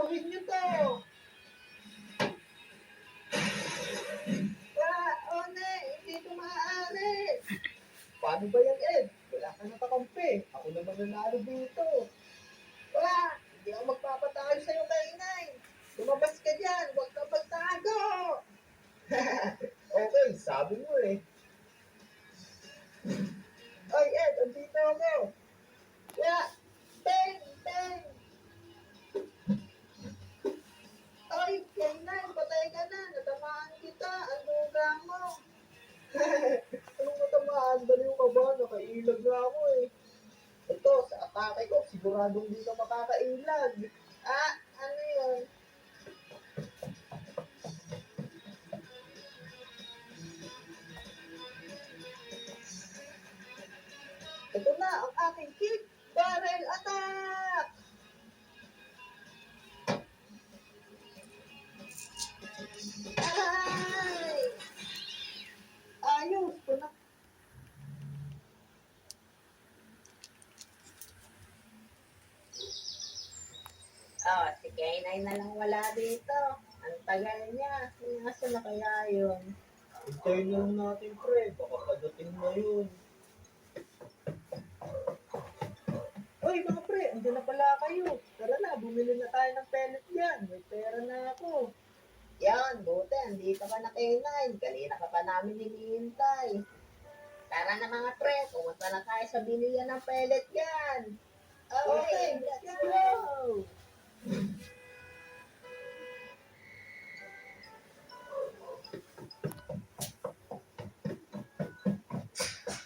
Saluhin niyo to. One, hindi ito maaari. Paano ba yan, Ed? Wala ka nakakampi. Ako naman nanalo dito. Hindi ako magpapatayo sa'yo, kainay. Lumabas ka dyan. Huwag kang magtago. Okay, sabi mo eh. Ay, Ed, andito ako. Bang, bang. Ay, kainay, patay ka na. Natamaan kita. Ang luga mo. Anong natamaan? Baliw ka ba? Nakailag na ako eh. Ito, sa atake ko, siguradong di ka makakailag. Ano yun? Ito na ang aking kick barrel attack! Ay! Ayos! Si Kainay na lang wala dito. Ang tagal niya. Nasa na kaya yun? Hintayin na lang natin, pre. Baka padating na yun. Uy, mga pre, andyan na pala kayo. Tara na, bumili na tayo ng pellet yan. May pera na ako. Yan, buti, andito ka na Kainay. Kanina ka pa namin hinihintay. Tara na mga pre, pumunta na tayo sa bilihan ng pellet yan. Okay, let's go!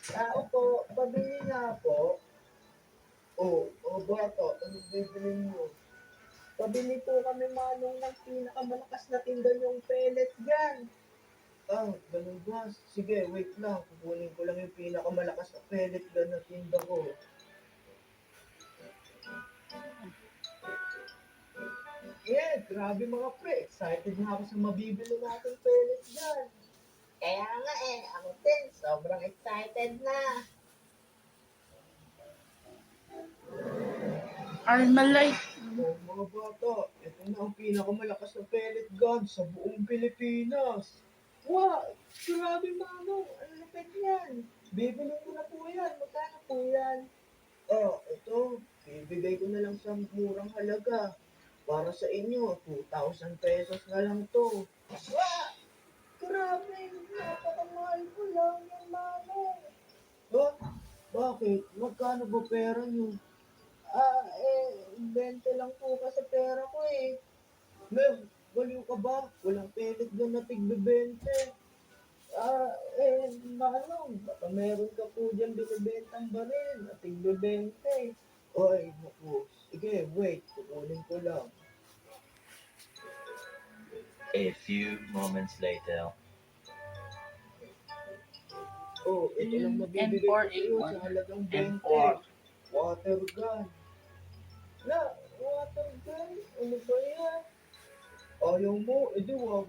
Tao po, pabili nga po. Bata, anong bibili mo? Pabili po kami manong ng pinakamalakas na tinda yung pellet gun. Ganun ba? Sige, wait lang. Kukunin ko lang yung pinakamalakas na pellet gun na tinda ko. Grabe mga pre. Excited na ako sa mabibili natin pellet gun. Kaya nga ako din. Sobrang excited na. Armalite. Mga bata, ito na ang pinakamalakas na pellet gun sa buong Pilipinas. Wow! Grabe manong! Ang lapit yan! Bibili ko na po yan. Magkano po yan? Ito. Bibigay ko na lang sa murang halaga. Para sa inyo, 2,000 pesos na lang to. Wow! Grabe! Napakamahal ko lang yan, manong. Bakit? Magkano ba pera nyo? 20 lang po kasi pera ko eh. Baliw ka ba? Walang pellet doon na tig-20. Manong, baka meron ka po dyan binibentang baril na tig-20. Oy, naku. Sige, wait. Kukunin ko lang. A few moments later. Ito lang mabibigay ko sa'yo sa halagang 20. Water gun. Water gun? Ano ba yan? Ayaw mo? Edi wag.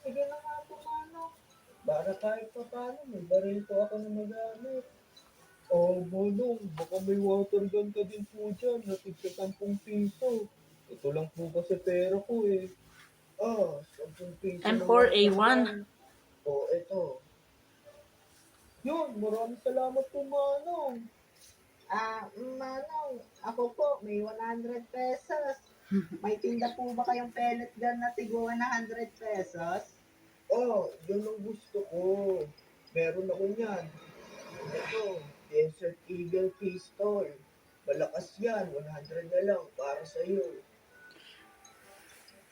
Sige na nga po, manong. Para kahit pa paano, may baril po ako na magamit. Manong, baka may water gun ka din po dyan, natig sa 10 piso. Ito lang po kasi pera ko eh. 10 piso. M4A1. Ito. Yun, maraming salamat po, manong. Manong, ako po, may 100 pesos. May tinda po ba kayong pellet gun na tigo 100 pesos? Yun ang gusto ko. Meron ako niyan. Ito, Desert Eagle Pistol. Malakas yan, 100 na lang para sa'yo.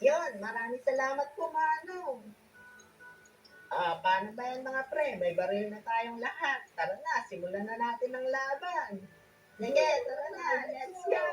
Yan, maraming salamat po, manong. Paano ba yan mga pre? May baril na tayong lahat. Tara na, simulan na natin ang laban. Sige, tara na, let's go!